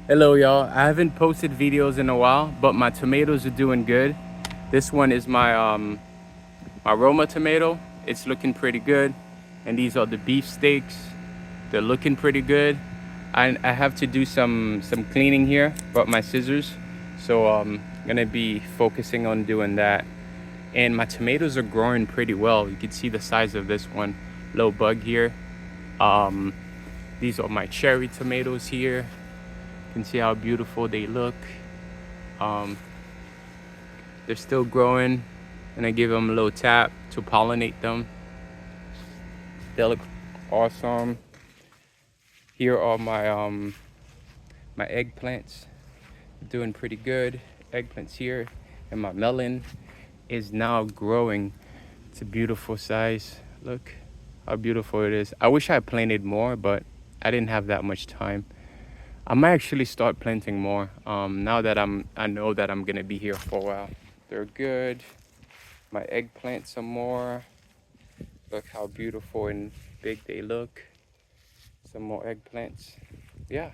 Hello y'all, I haven't posted videos in a while, but my tomatoes are doing good. This one is my Roma tomato. It's looking pretty good. And these are the beef steaks. They're looking pretty good. I have to do some cleaning here, brought my scissors. So I'm gonna be focusing on doing that. And my tomatoes are growing pretty well. You can see the size of this one. Little bug here. Um, these are my cherry tomatoes here. You can see how beautiful they look. Um, they're still growing, and I give them a little tap to pollinate them. They look awesome. Here are my eggplants, doing pretty good. Eggplants here, and my melon is now growing. It's a beautiful size. Look how beautiful it is. I wish I planted more, but I didn't have that much time. I might actually start planting more. Now that I know that I'm gonna be here for a while. They're good. My eggplant some more. Look how beautiful and big they look. Some more eggplants. Yeah.